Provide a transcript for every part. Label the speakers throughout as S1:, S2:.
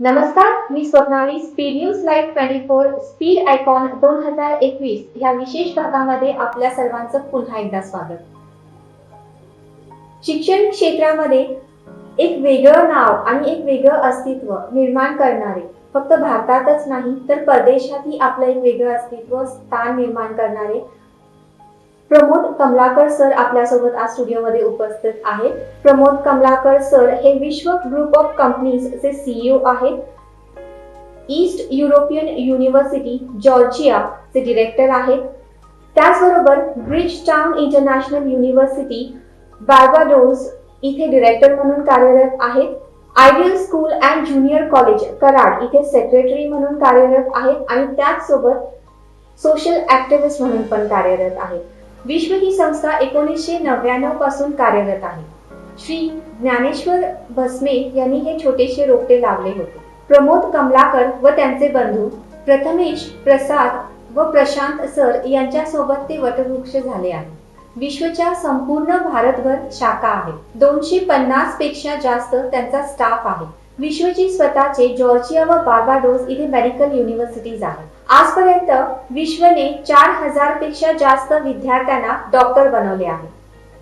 S1: नमस्कार, मी Swapnali. Speed news live 24 speed icon 2021 ह्या विशेष भागामध्ये आपल्या सर्वांचं पुन्हा एकदा स्वागत. शिक्षण क्षेत्रामध्ये एक वेगळं नाव आणि एक वेगळं अस्तित्व निर्माण करणारे, फक्त भारतातच नाही तर परदेशातही आपलं एक वेगळं अस्तित्व स्थान निर्माण करणारे प्रमोद कमलाकर सर आपल्यासोबत आज स्टुडिओमध्ये उपस्थित आहेत. प्रमोद कमलाकर सर हे विश्व ग्रुप ऑफ कंपनीज चे सीईओ आहेत. ईस्ट युरोपियन युनिव्हर्सिटी जॉर्जिया चे डिरेक्टर आहेत. त्याचबरोबर ब्रिजटाउन इंटरनॅशनल युनिव्हर्सिटी बार्बाडोस इथे डिरेक्टर म्हणून कार्यरत आहेत. Ideal school and junior college Karad इथे सेक्रेटरी म्हणून कार्यरत आहेत आणि त्याचसोबत सोशल ऍक्टिव्हिस्ट म्हणून पण कार्यरत आहेत. विश्व ही संस्था 1999 पासून कार्यरत आहे. श्री ज्ञानेश्वर भस्मे यांनी हे छोटेसे रोपटे लावले होते. प्रमोद कमलाकर व त्यांचे बंधू प्रथमेश, प्रसाद व प्रशांत सर यांच्या सोबत ते वटवृक्ष झाले आहे. विश्वच्या संपूर्ण भारतभर शाखा आहेत. 250 पेक्षा जास्त त्यांचा स्टाफ आहे. विश्वची स्वतःचे जॉर्जिया व बार्बाडोस इथे मेडिकल युनिव्हर्सिटीज आहेत. आजपर्यंत विश्वने 4000 पेक्षा जास्त विद्यार्थ्यांना डॉक्टर बनवले आहे.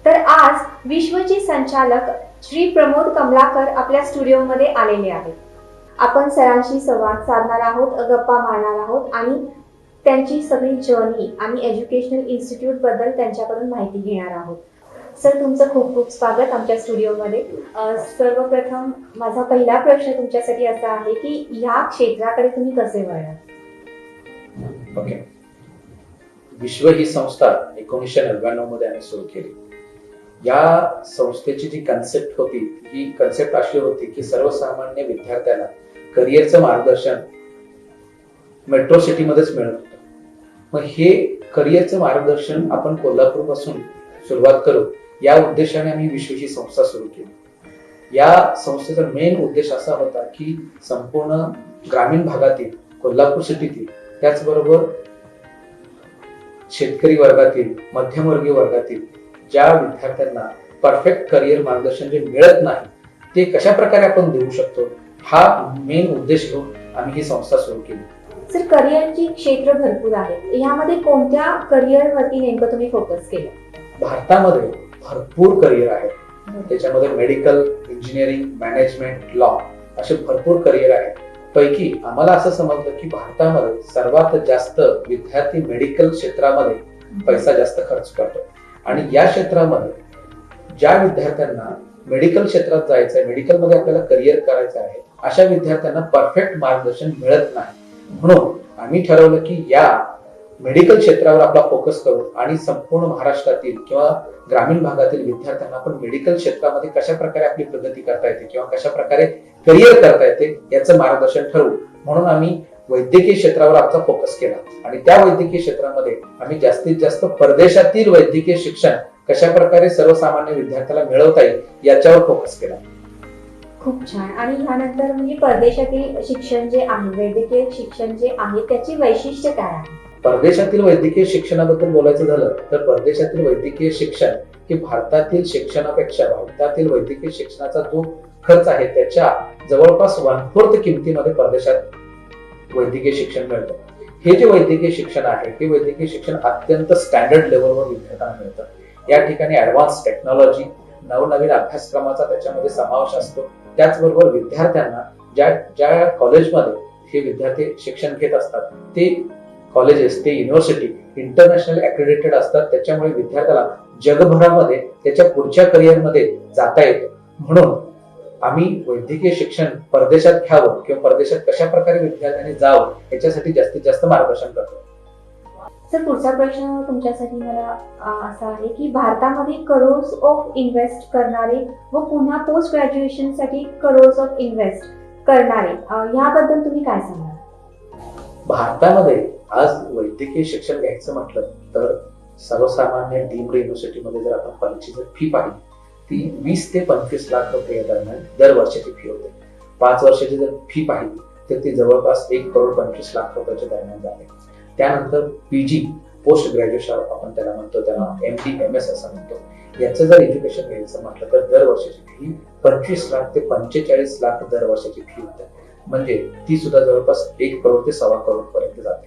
S1: तर आज विश्वचे संचालक श्री प्रमोद कमलाकर आपल्या स्टुडिओमध्ये आलेले आहेत. आपण सरांशी संवाद साधणार आहोत, गप्पा मारणार आहोत आणि त्यांची सगळी जर्नी आणि एज्युकेशनल इन्स्टिट्यूट बद्दल त्यांच्याकडून माहिती घेणार आहोत. सर, तुमचं खूप खूप स्वागत आमच्या स्टुडिओमध्ये. सर्वप्रथम माझा पहिला प्रश्न तुमच्यासाठी असा आहे की ह्या क्षेत्राकडे तुम्ही कसे वळलात?
S2: ओके. विश्व ही संस्था 1999 मध्ये आम्ही सुरू केली. या संस्थेची जी कन्सेप्ट होती, ही कन्सेप्ट अशी होती की सर्वसामान्य विद्यार्थ्यांना करिअरचं मार्गदर्शन मेट्रो सिटी मध्येच मिळत होतं. मग हे करिअरचं मार्गदर्शन आपण कोल्हापूर पासून सुरुवात करू या उद्देशाने आम्ही विश्व ही संस्था सुरू केली. या संस्थेचा मेन उद्देश असा होता की संपूर्ण ग्रामीण भागातील, कोल्हापूर सिटीतील, त्याचबरोबर शेतकरी वर्गातील, मध्यमवर्गीय वर्गातील ज्या विद्यार्थ्यांना परफेक्ट करिअर मार्गदर्शन जे मिळत नाही ते कशा प्रकारे आपण देऊ शकतो, हा मेन उद्देश घेऊन आम्ही ही संस्था सुरू केली.
S1: सर, करिअरची क्षेत्र भरपूर आहेत. यामध्ये कोणत्या करिअरवरती नेमकं तुम्ही फोकस केलं?
S2: भारतामध्ये भरपूर करिअर आहेत. त्याच्यामध्ये मेडिकल, इंजिनिअरिंग, मॅनेजमेंट, लॉ असे भरपूर करिअर आहेत. पैकी आम्हाला असं समजलं की भारतामध्ये सर्वात जास्त विद्यार्थी मेडिकल क्षेत्रामध्ये पैसा जास्त खर्च करतो आणि या क्षेत्रामध्ये ज्या विद्यार्थ्यांना मेडिकल क्षेत्रात जायचंय, मेडिकल मध्ये आपल्याला करिअर करायचं आहे, अशा विद्यार्थ्यांना परफेक्ट मार्गदर्शन मिळत नाही. म्हणून आम्ही ठरवलं की या मेडिकल क्षेत्रावर आपला फोकस करू आणि संपूर्ण महाराष्ट्रातील किंवा ग्रामीण भागातील विद्यार्थ्यांना आपण मेडिकल क्षेत्रामध्ये कशा प्रकारे आपली प्रगती करता येते किंवा कशा प्रकारे करिअर करता येते याचं मार्गदर्शन ठरवू. म्हणून आम्ही वैद्यकीय क्षेत्रावर आमचा फोकस केला आणि त्या वैद्यकीय क्षेत्रामध्ये आम्ही जास्तीत जास्त परदेशातील वैद्यकीय शिक्षण कशा प्रकारे सर्वसामान्य विद्यार्थ्याला मिळवता येईल याच्यावर फोकस केला.
S1: खूप छान. आणि ह्यानंतर म्हणजे परदेशातील शिक्षण जे आहे, वैद्यकीय शिक्षण जे आहे, त्याची वैशिष्ट्य काय आहे?
S2: परदेशातील वैद्यकीय शिक्षणाबद्दल बोलायचं झालं तर परदेशातील वैद्यकीय शिक्षण हे भारतातील शिक्षणापेक्षा, भारतातील वैद्यकीय शिक्षणाचा जो खर्च आहे त्याच्या जवळपास 1/4 किमतीमध्ये परदेशात वैद्यकीय शिक्षण मिळतं. हे जे वैद्यकीय शिक्षण आहे, हे वैद्यकीय शिक्षण अत्यंत स्टँडर्ड लेवलवर विद्यार्थ्यांना मिळतं. या ठिकाणी ऍडव्हान्स टेक्नॉलॉजी, नवनवीन अभ्यासक्रमाचा त्याच्यामध्ये समावेश असतो. त्याचबरोबर विद्यार्थ्यांना ज्या कॉलेजमध्ये हे विद्यार्थी शिक्षण घेत असतात ते कॉलेजेस, ते युनिव्हर्सिटी इंटरनॅशनल ऍक्रेडिटेड असतात. त्याच्यामुळे विद्यार्थ्याला जगभरामध्ये त्याच्या पुढच्या करिअरमध्ये जाता येतं. म्हणून आम्ही वैद्यकीय शिक्षण परदेशात घ्यावं किंवा परदेशात कशा प्रकारे विद्यार्थ्यांनी जावं याच्यासाठी जास्तीत जास्त मार्गदर्शन करतो.
S1: सर, पुढचा प्रश्न तुमच्यासाठी मला असा आहे की भारतामध्ये करोड्स ऑफ इन्व्हेस्ट करणारे व पुन्हा पोस्ट ग्रॅज्युएशन साठी करोड्स ऑफ इन्व्हेस्ट करणारे, याबद्दल तुम्ही काय सांगाल?
S2: भारतामध्ये आज वैद्यकीय शिक्षण घ्यायचं म्हटलं तर सर्वसामान्य डीम्ड युनिव्हर्सिटीमध्ये जर आपण कॉलेजची जर फी पाहिली ती 20 ते 25 लाख रुपये दरम्यान दर वर्षाची फी होते. 5 वर्षाची जर फी पाहिली तर ती जवळपास 1,25,00,000 रुपयाच्या दरम्यान जाते. त्यानंतर पीजी, पोस्ट ग्रॅज्युएशन आपण त्याला म्हणतो, त्याला MD, MS असं म्हणतो, याचं जर एज्युकेशन घ्यायचं म्हटलं तर दर वर्षाची फी 25 लाख ते 45 लाख दर वर्षाची फी होते. म्हणजे ती सुद्धा जवळपास 1 करोड ते 1.25 करोड पर्यंत जाते.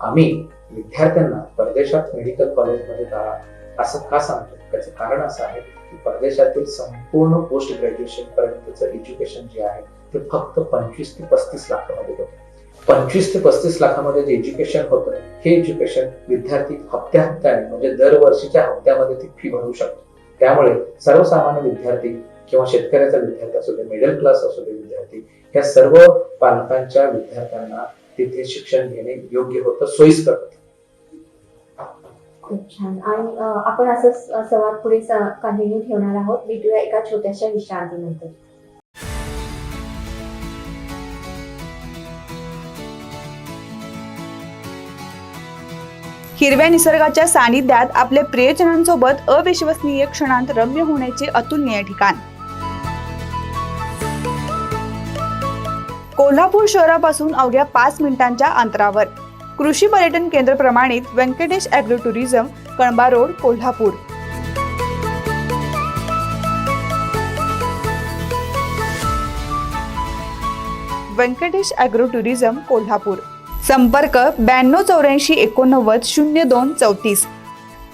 S2: आम्ही विद्यार्थ्यांना परदेशात मेडिकल कॉलेजमध्ये जा असं का सांगतो? त्याचं कारण असं आहे की परदेशातील संपूर्ण पोस्ट ग्रॅज्युएशन पर्यंतचं एज्युकेशन जे आहे ते फक्त 25 ते 35 लाखामध्ये होतं. 25 ते 35 लाखामध्ये जे एज्युकेशन होतं हे एज्युकेशन विद्यार्थी हप्त्याने म्हणजे दरवर्षीच्या हप्त्यामध्ये ती फी भरू शकतो. त्यामुळे सर्वसामान्य विद्यार्थी किंवा शेतकऱ्याचा विद्यार्थी असू दे, मिडल क्लास असू दे विद्यार्थी, या सर्व पालकांच्या विद्यार्थ्यांना तिथे शिक्षण घेणे योग्य होतं, सोयीस्कर होतं.
S1: खूप छान. आणि आपण असं संवाद पुढे कंटिन्यू ठेवणार आहोत. भेटूया एका छोट्याशा विश्रांतीनंतर.
S3: हिरव्या निसर्गाच्या सानिध्यात आपल्या प्रियजनांसोबत अविश्वसनीय क्षणांत रम्य होण्याचे अतुलनीय ठिकाण. कोल्हापूर शहरापासून अवघ्या 5 मिनिटांच्या अंतरावर कृषी पर्यटन केंद्र प्रमाणित Venkatesh agro tourism, Kalamba road, Kolhapur. Venkatesh agro tourism, Kolhapur. संपर्क 9284890234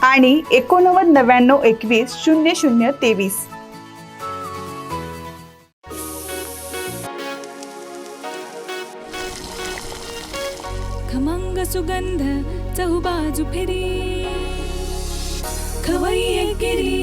S3: आणि 8999210023.
S4: खमंग सुगंध चहुबाजू फिरी खवय्ये गिरी.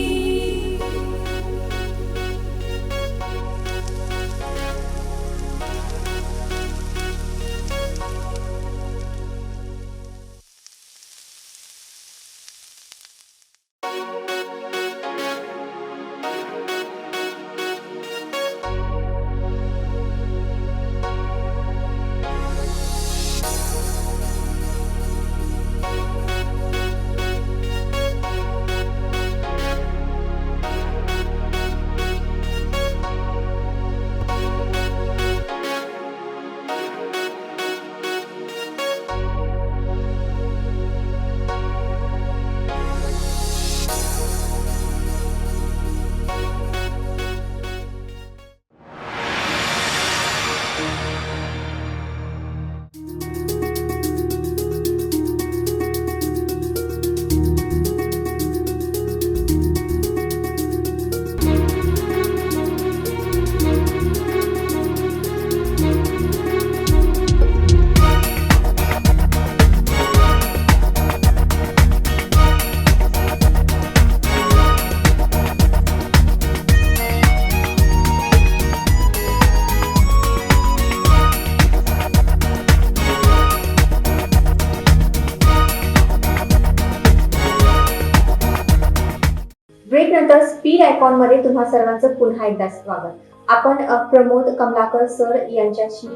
S1: ब्रेक नंतर स्पीड आयकॉन मध्ये तुम्हा सर्वांचं पुन्हा एकदा स्वागत. आपण प्रमोद कमलाकर सर यांच्याशी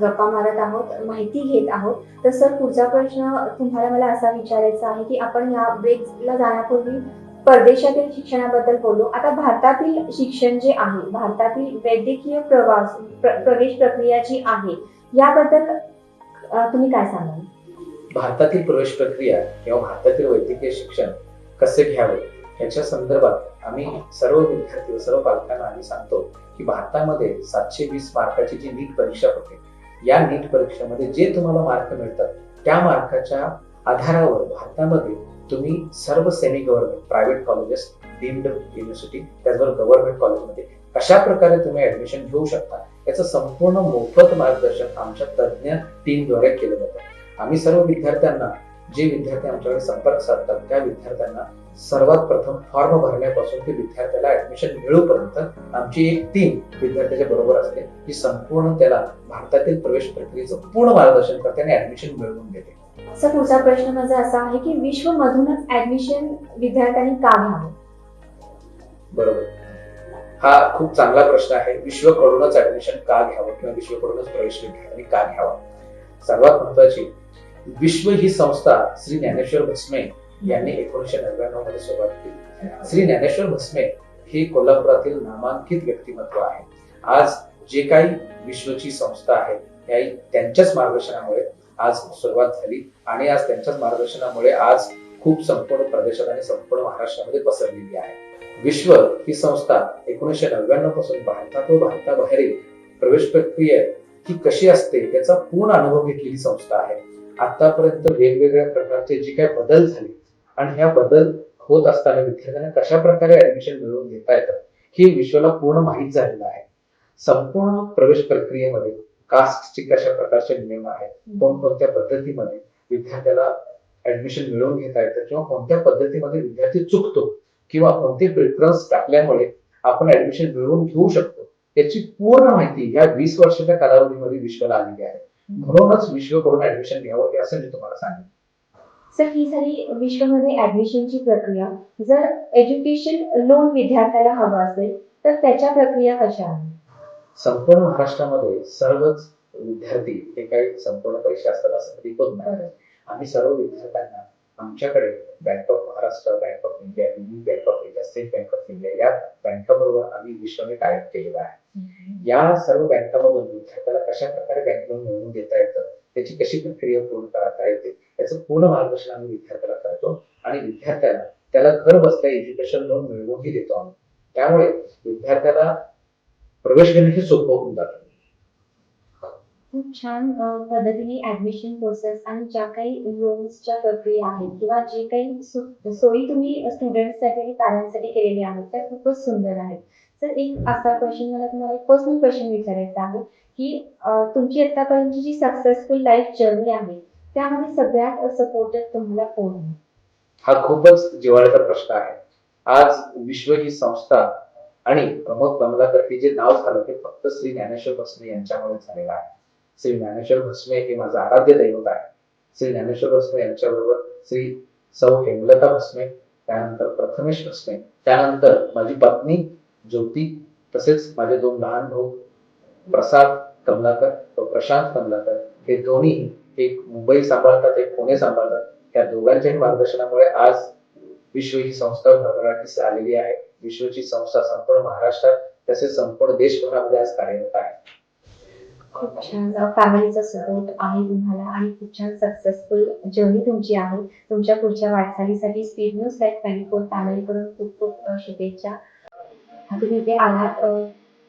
S1: गप्पा मारत आहोत, माहिती घेत आहोत. तर सर, पुढचा प्रश्न तुम्हाला मला असा विचारायचा आहे की आपण या ब्रेकला जाण्यापूर्वी परदेशातील शिक्षणाबद्दल बोललो. आता भारतातील शिक्षण जे आहे, भारतातील वैद्यकीय प्रवेश प्रक्रिया जी आहे, याबद्दल तुम्ही काय सांगाल?
S2: भारतातील प्रवेश प्रक्रिया किंवा भारतातील वैद्यकीय शिक्षण कसे घ्यावे याच्या संदर्भात आम्ही सर्व विद्यार्थी व सर्व पालकांना आम्ही सांगतो की भारतामध्ये 720 मार्काची जी नीट परीक्षा होते, या नीट परीक्षेमध्ये जे तुम्हाला मार्क मिळतात त्या मार्काच्या आधारावर भारतामध्ये तुम्ही सर्व semi government, private colleges, deemed university, त्याचबरोबर गव्हर्नमेंट कॉलेजमध्ये कशा प्रकारे तुम्ही ऍडमिशन घेऊ शकता याचं संपूर्ण मोफत मार्गदर्शन आमच्या तज्ज्ञ टीमद्वारे केलं जातं. आम्ही सर्व विद्यार्थ्यांना, जे विद्यार्थी आमच्याकडे संपर्क साधतात त्या विद्यार्थ्यांना सर्वात प्रथम फॉर्म भरण्यापासून ते विद्यार्थ्याला ऍडमिशन मिळूपर्यंत आमची एक टीम विद्यार्थ्याच्या बरोबर असते, जी संपूर्ण त्याला भारतातील प्रवेश प्रक्रियेचं पूर्ण मार्गदर्शन करते आणि ऍडमिशन मिळवून देते.
S1: सर, पुढचा प्रश्न माझा असा आहे की विश्वमधूनच ऍडमिशन विद्यार्थ्यांनी का घ्यावं?
S2: बरोबर, हा खूप चांगला प्रश्न आहे. विश्वकडूनच ऍडमिशन का घ्यावं किंवा विश्वकडूनच प्रवेश विद्यार्थ्यांनी का घ्यावा? सर्वात महत्वाची, विश्व ही संस्था श्री ज्ञानेश्वर भस्मे यांनी 1999 मध्ये सुरुवात केली. श्री ज्ञानेश्वर भस्मे हे कोल्हापुरातील नामांकित व्यक्तिमत्व आहे. आज जे काही विश्वची संस्था आहे त्यांच्याच मार्गदर्शनामुळे आज सुरुवात झाली आणि आज त्यांच्याच मार्गदर्शनामुळे आज खूप संपूर्ण प्रदेशात आणि संपूर्ण महाराष्ट्रामध्ये पसरलेली आहे. विश्व ही संस्था 1999 पासून भारतात व भारताबाहेरील प्रवेश प्रक्रियेत ही कशी असते याचा पूर्ण अनुभव घेतलेली संस्था आहे. आतापर्यंत वेगवेगळ्या प्रकारचे जे काही बदल झाले आणि ह्या बदल होत असताना विद्यार्थ्यांना कशा प्रकारे ऍडमिशन मिळवून घेता येतं हे विश्वाला पूर्ण माहीत झालेलं आहे. संपूर्ण प्रवेश प्रक्रियेमध्ये कास्टचे कशा प्रकारचे नियम आहेत, कोणकोणत्या पद्धतीमध्ये विद्यार्थ्याला ऍडमिशन मिळवून घेता येतं किंवा कोणत्या पद्धतीमध्ये विद्यार्थी चुकतो किंवा कोणते प्रिफरन्स टाकल्यामुळे आपण ऍडमिशन मिळवून घेऊ शकतो याची पूर्ण माहिती या 20 वर्षाच्या कालावधीमध्ये विश्वाला आलेली आहे. म्हणूनच विश्वकडून ऍडमिशन घ्यावं हे असं मी तुम्हाला सांगेन.
S1: सर, ही झाली विश्वमध्ये ऍडमिशनची प्रक्रिया. जर एज्युकेशन लोन विद्यार्थ्याला हवं असेल तर त्याच्या प्रक्रिया कशा आहेत?
S2: संपूर्ण महाराष्ट्रामध्ये सर्वच विद्यार्थी हे काही संपूर्ण पैसे असतात असं कधी होत नाही. आम्ही सर्व विद्यार्थ्यांना आमच्याकडे bank of Maharashtra, bank of India, union bank of India, state bank of India या बँकाबरोबर आम्ही विश्वाने टायअप केलेला आहे. या सर्व बँकामधून विद्यार्थ्याला कशा प्रकारे बँक लोन मिळवून घेता येतं, त्याची कशी प्रक्रिया पूर्ण करता येते याचं पूर्ण मार्गदर्शन आम्ही विद्यार्थ्याला करतो आणि विद्यार्थ्याला त्याला घर बसल्या एज्युकेशन लोन मिळवूनही देतो आम्ही. त्यामुळे विद्यार्थ्याला प्रवेश घेणे हे सोपं होऊन जातं.
S1: खूप छान पद्धतीने ऍडमिशन प्रोसेस आणि ज्या काही लोन्सच्या प्रक्रिया आहेत किंवा जे काही सोयी तुम्ही स्टुडंटसाठी आणि पॅरेंट्ससाठी केलेल्या आहेत त्या खूपच सुंदर आहेत. तर एक असा क्वेश्चन मला तुम्हाला एक पर्सनल क्वेश्चन विचारायचा आहे की तुमची आतापर्यंतची जी सक्सेसफुल लाईफ जर्नी आहे त्यामध्ये सगळ्यात सपोर्टेड तुम्हाला कोण आहे?
S2: हा खूपच जिव्हाळ्याचा प्रश्न आहे. आज विश्व ही संस्था आणि प्रमोद कमलाकर हे जे नाव झालं ते फक्त श्री ज्ञानेश्वर भस्मे यांच्यामुळे झालेलं आहे. श्री ज्ञानेश्वर भस्मे हे माझं आराध्य दैवत आहे. श्री ज्ञानेश्वर भस्मे यांच्याबरोबर श्री सौ हेमलता भस्मे, त्यानंतर प्रथमेश भस्मे, त्यानंतर माझी पत्नी ज्योती, तसेच माझे 2 लहान भाऊ प्रसाद कमलाकर व प्रशांत कमलाकर हे दोन्ही एक मुंबई सांभाळतात, एक पुणे सांभाळतात. त्या दोघांच्याही मार्गदर्शनामुळे आज विश्व ही संस्था भरभराटीस आलेली आहे. विश्वची संस्था संपूर्ण महाराष्ट्रात तसेच संपूर्ण देशभरामध्ये आज कार्यरत आहे.
S1: खूप छान फॅमिलीचा सपोर्ट आहे तुम्हाला आणि खूप छान सक्सेसफुल जर्नी तुमची आहे. तुमच्या पुढच्या वाटचालीसाठी स्पीड न्यूज लाईव्ह 24 फॅमिलीकडून खूप खूप शुभेच्छा. तुम्ही इथे आलात,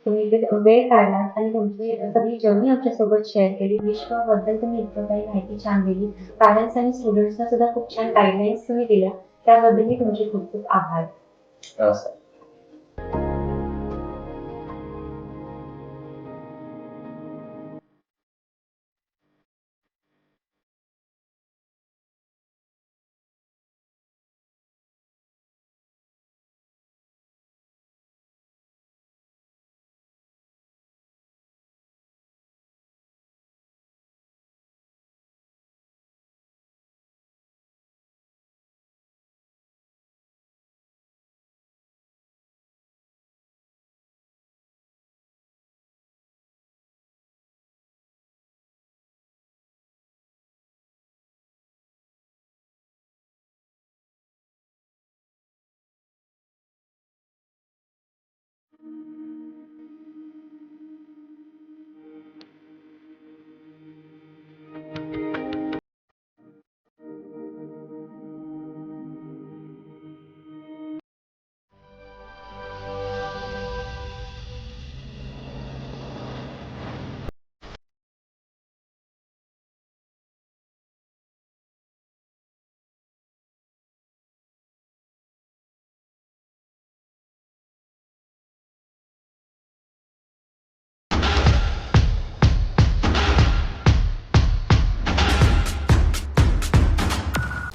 S1: तुम्ही इथे वेळ काढलात आणि तुमची सगळी जर्नी आमच्यासोबत शेअर केली. विश्वाबद्दल तुम्ही इतकं काही माहिती छान दिली. पॅरेंट्स आणि स्टुडंट्सना सुद्धा खूप छान गाईडलाईन्स तुम्ही दिल्या, त्याबद्दलही तुमचे खूप खूप आभार.
S2: नमस्कार.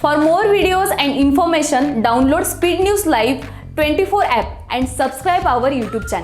S5: For more videos and information, download Speed News Live 24 app and subscribe our YouTube channel.